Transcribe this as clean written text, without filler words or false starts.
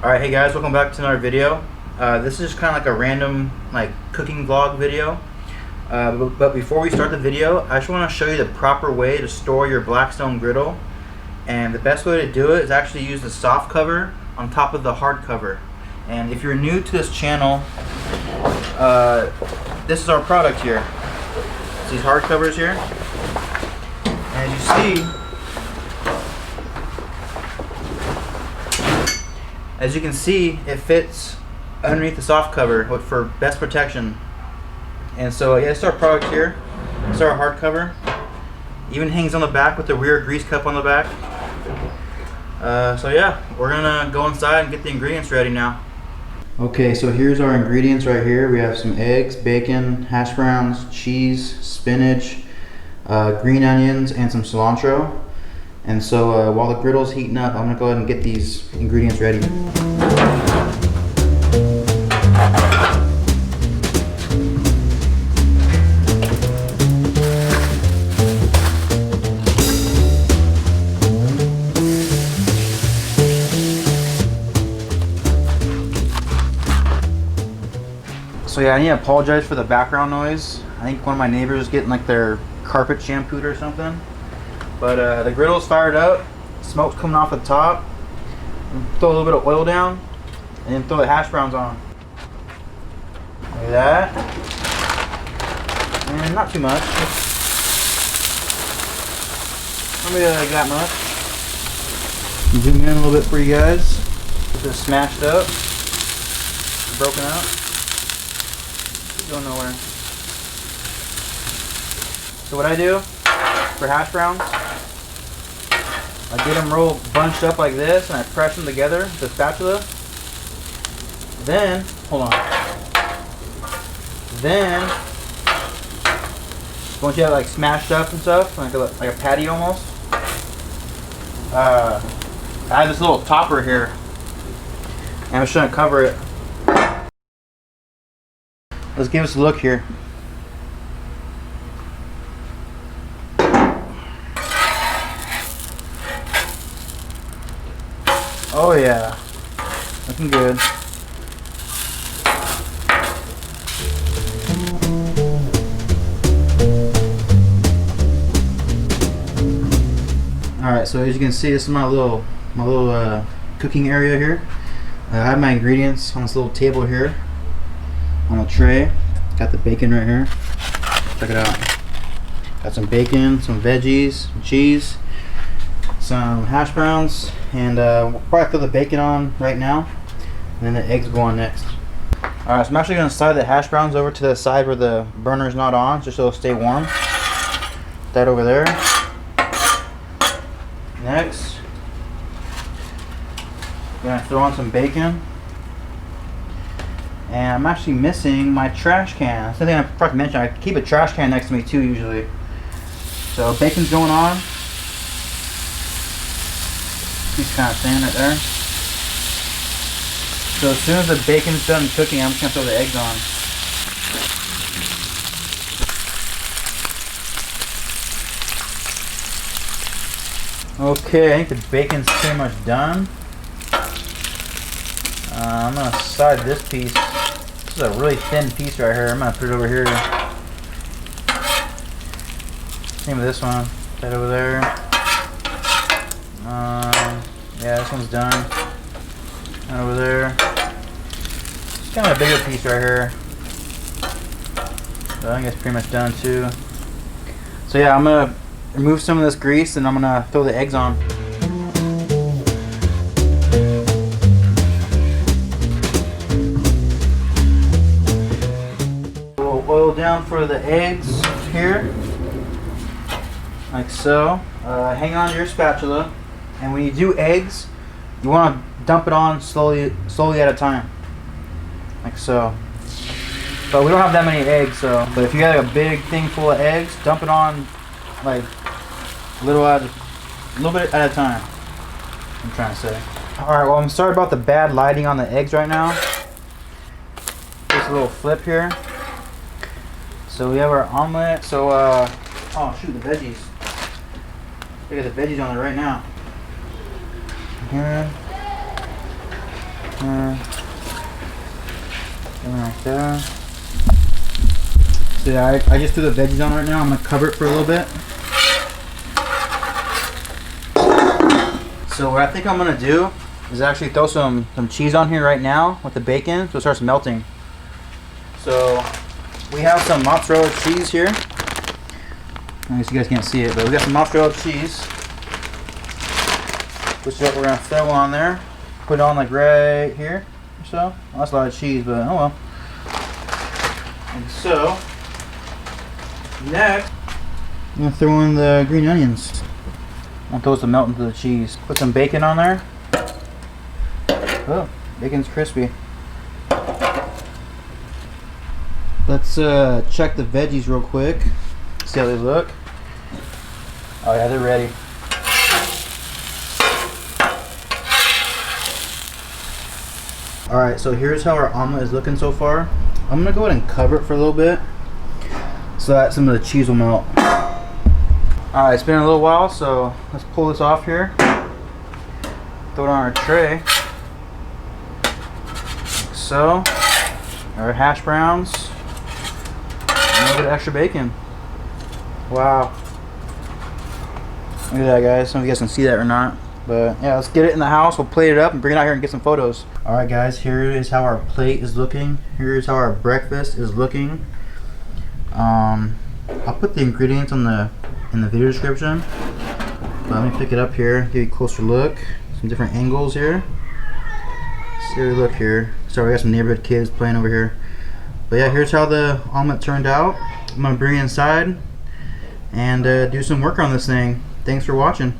Alright, hey guys, welcome back to another video. This is kind of like a random cooking vlog video. But before we start the video, I just want to show you the proper way to store your Blackstone Griddle. And the best way to do it is actually use the soft cover on top of the hard cover. And if you're new to this channel, this is our product here. It's these hard covers here. And as you can see, it fits underneath the soft cover for best protection. And so yeah, it's our product here. It's our hard cover. Even hangs on the back with the rear grease cup on the back. So yeah, we're gonna go inside and get the ingredients ready now. Okay, so here's our ingredients right here. We have some eggs, bacon, hash browns, cheese, spinach, green onions, and some cilantro. And so while the griddle's heating up, I'm gonna go ahead and get these ingredients ready. So yeah, I need to apologize for the background noise. I think one of my neighbors is getting like their carpet shampooed or something. But the griddle's fired up, smoke's coming off the top. Throw a little bit of oil down, and then throw the hash browns on. Like that. And not too much. Not really like that much. Zoom in a little bit for you guys. Get this smashed up, broken up. Going nowhere. So what I do for hash browns, I get them rolled bunched up like this, and I press them together with the spatula. Then, hold on. Then, once you have like smashed up and stuff, like a patty almost, I have this little topper here, and I'm just gonna cover it. Let's give us a look here. Oh yeah, looking good. All right, so as you can see, this is my little cooking area here. I have my ingredients on this little table here on a tray. Got the bacon right here. Check it out. Got some bacon, some veggies, some cheese, some hash browns, and we'll probably throw the bacon on right now, and then the eggs go on next. Alright, so I'm actually going to slide the hash browns over to the side where the burner's not on, just so it'll stay warm. Put that over there. Next, I'm going to throw on some bacon. And I'm actually missing my trash can. Something I forgot to mention, I keep a trash can next to me too usually. So bacon's going on. He's kind of staying right there. So as soon as the bacon's done cooking, I'm just going to throw the eggs on. Okay, I think the bacon's pretty much done. I'm going to side this piece. This is a really thin piece right here. I'm going to put it over here. Same with this one. Put that over there. Yeah, this one's done. And over there. It's kind of a bigger piece right here. So I think it's pretty much done too. So yeah, I'm going to remove some of this grease and I'm going to throw the eggs on. Oil down for the eggs here, like so. Hang on to your spatula, and when you do eggs, you want to dump it on slowly at a time, like so. But we don't have that many eggs, so. But if you got like a big thing full of eggs, dump it on like a little bit at a time. I'm trying to say. All right. Well, I'm sorry about the bad lighting on the eggs right now. Just a little flip here. So we have our omelet. So, oh shoot, the veggies. Look at the veggies on it right now. Here. Like that. So yeah, I just threw the veggies on right now. I'm gonna cover it for a little bit. So what I think I'm gonna do is actually throw some cheese on here right now with the bacon so it starts melting. So we have some mozzarella cheese here. I guess you guys can't see it, but we got some mozzarella cheese. Which is what we're gonna throw on there. Put it on like right here or so. Well, that's a lot of cheese, but oh well. And so next, I'm gonna throw in the green onions. I want those to melt into the cheese. Put some bacon on there. Oh, bacon's crispy. Let's check the veggies real quick. See how they look. Oh yeah, they're ready. Alright, so here's how our omelet is looking so far. I'm gonna go ahead and cover it for a little bit so that some of the cheese will melt. Alright, it's been a little while, so let's pull this off here. Throw it on our tray. Like so. Our hash browns. And a little bit of extra bacon. Wow. Look at that, guys. I don't know if you guys can see that or not. But yeah, let's get it in the house. We'll plate it up and bring it out here and get some photos. Alright guys, here is how our plate is looking. Here is how our breakfast is looking. I'll put the ingredients in the video description. But let me pick it up here, give you a closer look. Some different angles here. See how we look here. Sorry, we got some neighborhood kids playing over here. But yeah, here's how the omelet turned out. I'm gonna bring it inside and do some work on this thing. Thanks for watching.